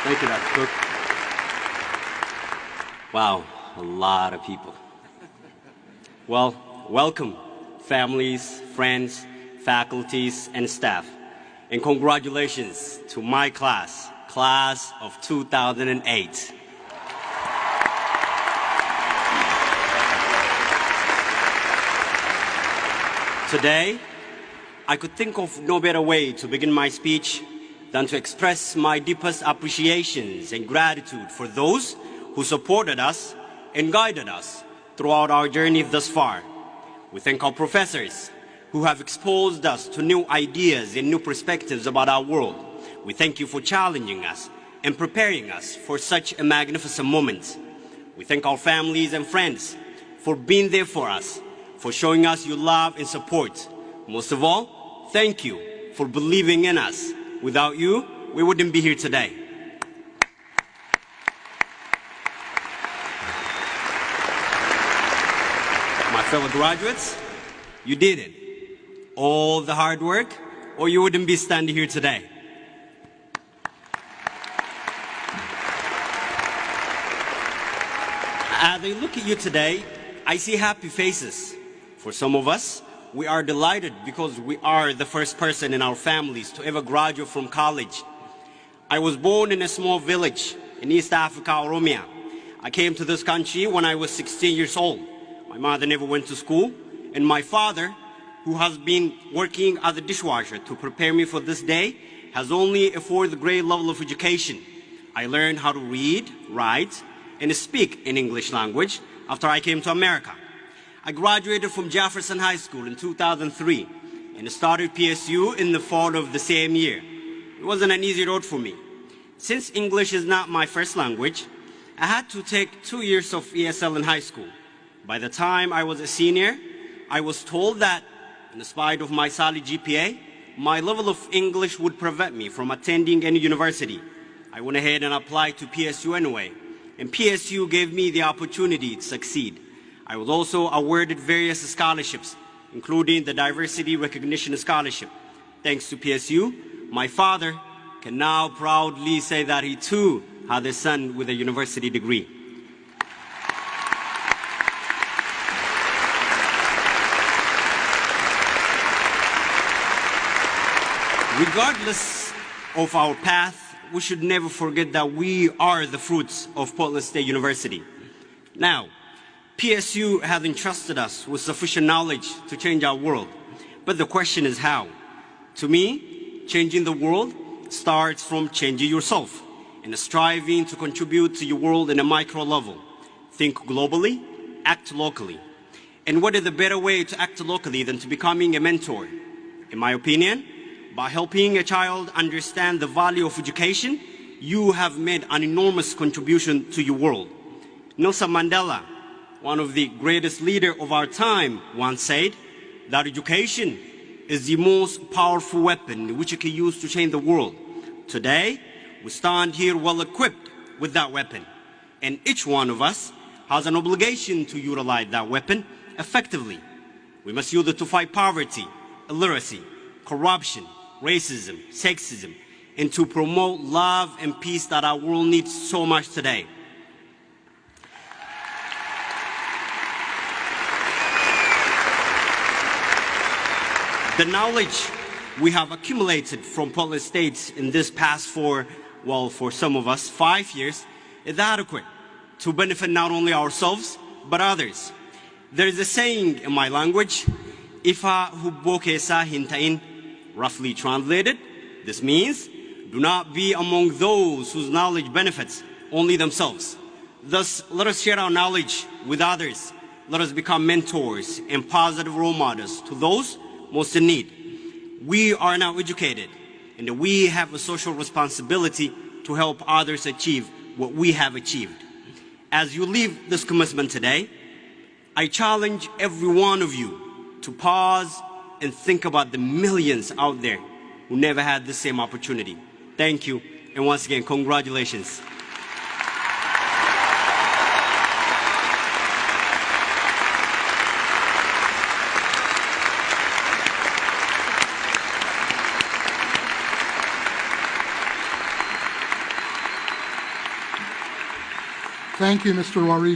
Thank you, Dr. Cook. Wow, a lot of people. Well, welcome, families, friends, faculties, and staff. And congratulations to my class, class of 2008. Today, I could think of no better way to begin my speech than to express my deepest appreciations and gratitude for those who supported us and guided us throughout our journey thus far. We thank our professors who have exposed us to new ideas and new perspectives about our world. We thank you for challenging us and preparing us for such a magnificent moment. We thank our families and friends for being there for us, for showing us your love and support. Most of all, thank you for believing in us. Without you, we wouldn't be here today. My fellow graduates, you did it. All the hard work, or you wouldn't be standing here today. As I look at you today, I see happy faces. For some of us, we are delighted because we are the first person in our families to ever graduate from college. I was born in a small village in East Africa, Oromia. I came to this country when I was 16 years old. My mother never went to school, and my father, who has been working as a dishwasher to prepare me for this day, has only a fourth grade level of education. I learned how to read, write, and speak in English language after I came to America. I graduated from Jefferson High School in 2003 and started PSU in the fall of the same year. It wasn't an easy road for me. Since English is not my first language, I had to take 2 years of ESL in high school. By the time I was a senior, I was told that, in spite of my solid GPA, my level of English would prevent me from attending any university. I went ahead and applied to PSU anyway, and PSU gave me the opportunity to succeed. I was also awarded various scholarships, including the Diversity Recognition Scholarship. Thanks to PSU, my father can now proudly say that he too had a son with a university degree. Regardless of our path, we should never forget that we are the fruits of Portland State University. Now, PSU has entrusted us with sufficient knowledge to change our world. But the question is how? To me, changing the world starts from changing yourself and striving to contribute to your world in a micro level. Think globally, act locally. And what is the better way to act locally than to becoming a mentor? In my opinion, by helping a child understand the value of education, you have made an enormous contribution to your world. Nelson Mandela, one of the greatest leaders of our time, once said that education is the most powerful weapon which you can use to change the world. Today, we stand here well equipped with that weapon, and each one of us has an obligation to utilize that weapon effectively. We must use it to fight poverty, illiteracy, corruption, racism, sexism, and to promote love and peace that our world needs so much today. The knowledge we have accumulated from Portland State in this past for some of us, 5 years, is adequate to benefit not only ourselves, but others. There is a saying in my language, Ifa hubbo keessa hin ta'in, roughly translated, this means, do not be among those whose knowledge benefits only themselves. Thus, let us share our knowledge with others. Let us become mentors and positive role models to those most in need. We are now educated, and we have a social responsibility to help others achieve what we have achieved. As you leave this commencement today, I challenge every one of you to pause and think about the millions out there who never had the same opportunity. Thank you, and once again, congratulations. Thank you, Mr. Wari.